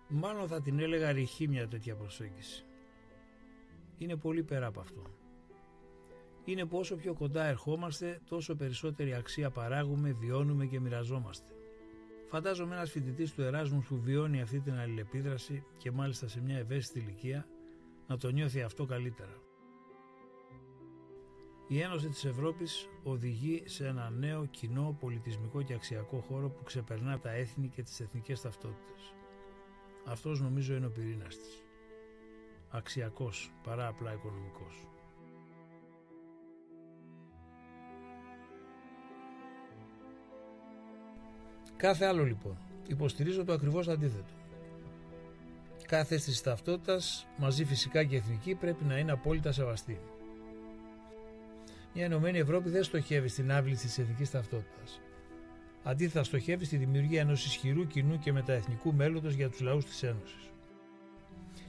Μάλλον θα την έλεγα ρηχή μια τέτοια προσέγγιση. Είναι πολύ πέρα από αυτό. Είναι που όσο πιο κοντά ερχόμαστε, τόσο περισσότερη αξία παράγουμε, βιώνουμε και μοιραζόμαστε. Φαντάζομαι ένας φοιτητής του Εράσμους που βιώνει αυτή την αλληλεπίδραση και μάλιστα σε μια ευαίσθητη ηλικία να το νιώθει αυτό καλύτερα. Η Ένωση της Ευρώπης οδηγεί σε ένα νέο κοινό πολιτισμικό και αξιακό χώρο που ξεπερνά τα έθνη και τις εθνικές ταυτότητες. Αυτός νομίζω είναι ο πυρήνας της. Αξιακός παρά απλά οικονομικός. Κάθε άλλο λοιπόν υποστηρίζω το ακριβώς αντίθετο. Κάθε αίσθηση ταυτότητας, μαζί φυσικά και εθνική, πρέπει να είναι απόλυτα σεβαστή. Μια Ενωμένη Ευρώπη δεν στοχεύει στην άβληση της εθνικής ταυτότητας. Αντίθετα, στοχεύει στη δημιουργία ενός ισχυρού κοινού και μεταεθνικού μέλλοντος για τους λαούς της Ένωσης.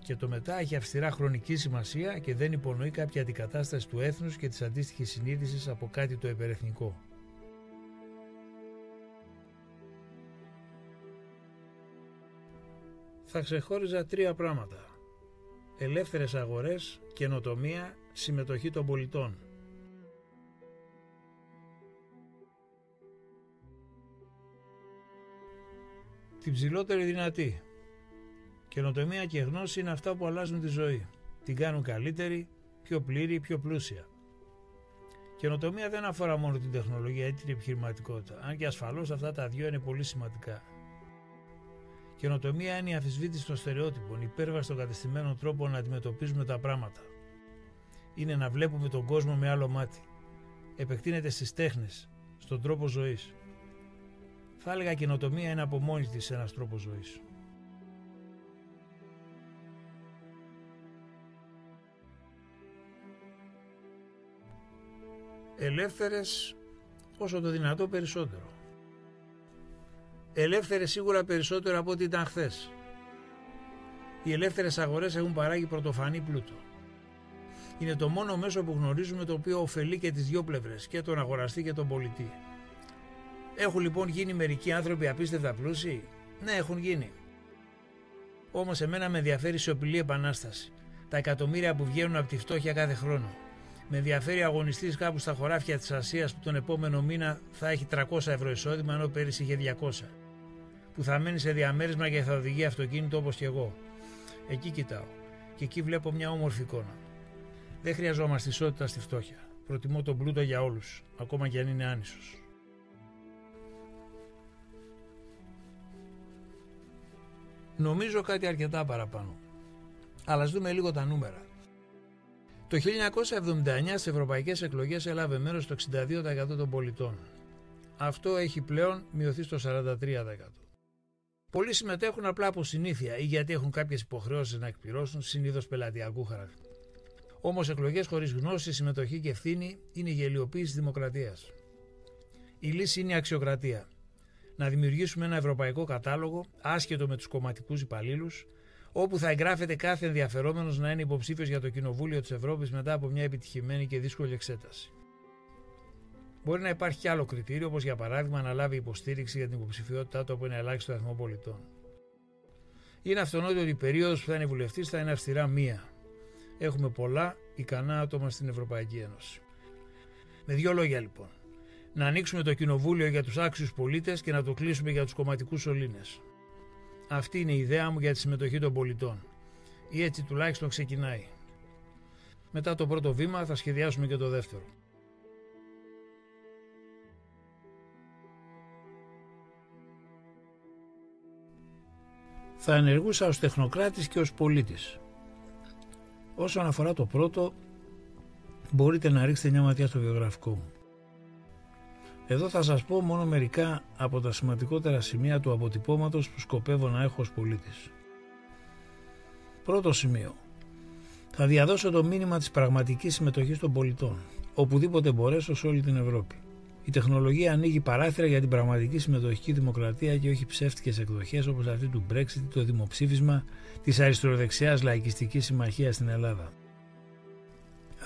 Και το μετά έχει αυστηρά χρονική σημασία και δεν υπονοεί κάποια αντικατάσταση του έθνους και της αντίστοιχης συνείδησης από κάτι το υπερεθνικό. Θα ξεχώριζα τρία πράγματα: ελεύθερες αγορές, καινοτομία, συμμετοχή των πολιτών. Την ψηλότερη δυνατή. Καινοτομία και γνώση είναι αυτά που αλλάζουν τη ζωή. Την κάνουν καλύτερη, πιο πλήρη, πιο πλούσια. Καινοτομία δεν αφορά μόνο την τεχνολογία ή την επιχειρηματικότητα, αν και ασφαλώς αυτά τα δύο είναι πολύ σημαντικά. Καινοτομία είναι η αμφισβήτηση των στερεότυπων, η υπέρβαση των κατεστημένων τρόπων να αντιμετωπίζουμε τα πράγματα. Είναι να βλέπουμε τον κόσμο με άλλο μάτι. Επεκτείνεται στις τέχνες, στον τρόπο ζωής. Θα έλεγα καινοτομία είναι από μόνη της ένας τρόπος ζωής. Ελεύθερες όσο το δυνατό περισσότερο. Ελεύθερες σίγουρα περισσότερο από ό,τι ήταν χθες. Οι ελεύθερες αγορές έχουν παράγει πρωτοφανή πλούτο. Είναι το μόνο μέσο που γνωρίζουμε το οποίο ωφελεί και τις δυο πλευρές, και τον αγοραστή και τον πολιτή. Έχουν λοιπόν γίνει μερικοί άνθρωποι απίστευτα πλούσιοι? Ναι, έχουν γίνει. Όμως εμένα με ενδιαφέρει η σιωπηλή επανάσταση. Τα εκατομμύρια που βγαίνουν από τη φτώχεια κάθε χρόνο. Με ενδιαφέρει ο αγωνιστής κάπου στα χωράφια της Ασίας που τον επόμενο μήνα θα έχει 300 ευρώ εισόδημα ενώ πέρυσι είχε 200. Που θα μένει σε διαμέρισμα και θα οδηγεί αυτοκίνητο όπως και εγώ. Εκεί κοιτάω. Και εκεί βλέπω μια όμορφη εικόνα. Δεν χρειαζόμαστε ισότητα στη φτώχεια. Προτιμώ τον πλούτο για όλους, ακόμα και αν είναι άνισος. Νομίζω κάτι αρκετά παραπάνω. Αλλά ας δούμε λίγο τα νούμερα. Το 1979 στις ευρωπαϊκές εκλογές έλαβε μέρος το 62% των πολιτών. Αυτό έχει πλέον μειωθεί στο 43%. Πολλοί συμμετέχουν απλά από συνήθεια ή γιατί έχουν κάποιες υποχρεώσεις να εκπληρώσουν, συνήθως πελατειακού χαρακτήρα. Όμως εκλογές χωρίς γνώση, συμμετοχή και ευθύνη είναι η γελιοποίηση της δημοκρατίας. Η λύση είναι η αξιοκρατία. Να δημιουργήσουμε ένα ευρωπαϊκό κατάλογο, άσχετο με τους κομματικούς υπαλλήλους, όπου θα εγγράφεται κάθε ενδιαφερόμενος να είναι υποψήφιος για το Κοινοβούλιο της Ευρώπης μετά από μια επιτυχημένη και δύσκολη εξέταση. Μπορεί να υπάρχει και άλλο κριτήριο, όπως για παράδειγμα να λάβει υποστήριξη για την υποψηφιότητά του από ένα ελάχιστο αριθμό πολιτών. Είναι αυτονόητο ότι η περίοδος που θα είναι βουλευτής θα είναι αυστηρά μία. Έχουμε πολλά ικανά άτομα στην Ευρωπαϊκή Ένωση. Με δύο λόγια λοιπόν. Να ανοίξουμε το Κοινοβούλιο για τους άξιους πολίτες και να το κλείσουμε για τους κομματικούς σωλήνες. Αυτή είναι η ιδέα μου για τη συμμετοχή των πολιτών. Ή έτσι τουλάχιστον ξεκινάει. Μετά το πρώτο βήμα θα σχεδιάσουμε και το δεύτερο. Θα ενεργούσα ως τεχνοκράτης και ως πολίτης. Όσον αφορά το πρώτο, μπορείτε να ρίξετε μια ματιά στο βιογραφικό μου. Εδώ θα σας πω μόνο μερικά από τα σημαντικότερα σημεία του αποτυπώματος που σκοπεύω να έχω ως πολίτης. Πρώτο σημείο. Θα διαδώσω το μήνυμα της πραγματικής συμμετοχής των πολιτών, οπουδήποτε μπορέσω σε όλη την Ευρώπη. Η τεχνολογία ανοίγει παράθυρα για την πραγματική συμμετοχική δημοκρατία και όχι ψεύτικες εκδοχές όπως αυτή του Brexit, το δημοψήφισμα της αριστεροδεξιάς λαϊκιστικής συμμαχίας στην Ελλάδα.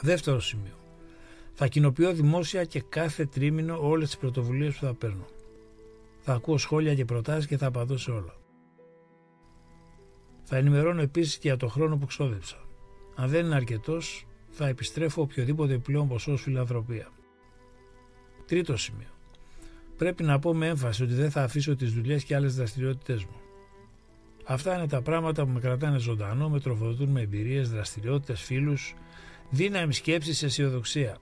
Δεύτερο σημείο. Θα κοινοποιώ δημόσια και κάθε τρίμηνο όλες τις πρωτοβουλίες που θα παίρνω. Θα ακούω σχόλια και προτάσεις και θα απαντώ σε όλα. Θα ενημερώνω επίσης και για το χρόνο που ξόδεψα. Αν δεν είναι αρκετός, θα επιστρέφω οποιοδήποτε πλέον ποσό ως φιλανθρωπία. Τρίτο σημείο. Πρέπει να πω με έμφαση ότι δεν θα αφήσω τις δουλειές και άλλες δραστηριότητες μου. Αυτά είναι τα πράγματα που με κρατάνε ζωντανό, με τροφοδοτούν με εμπειρίες, δραστηριότητες, φίλους, δύναμη σκέψης, αισιοδοξία.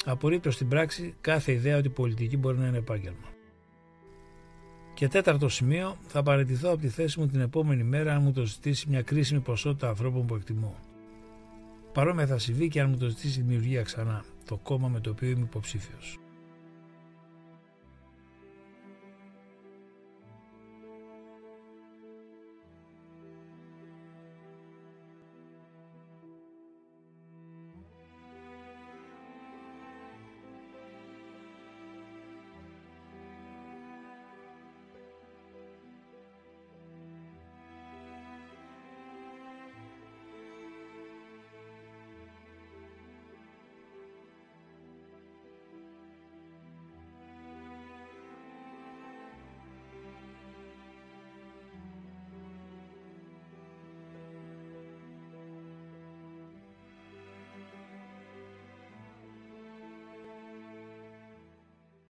Απορρίπτω στην πράξη κάθε ιδέα ότι η πολιτική μπορεί να είναι επάγγελμα. Και τέταρτο σημείο, θα παραιτηθώ από τη θέση μου την επόμενη μέρα αν μου το ζητήσει μια κρίσιμη ποσότητα ανθρώπων που εκτιμώ. Παρόμοια θα συμβεί και αν μου το ζητήσει η δημιουργία ξανά, το κόμμα με το οποίο είμαι υποψήφιος.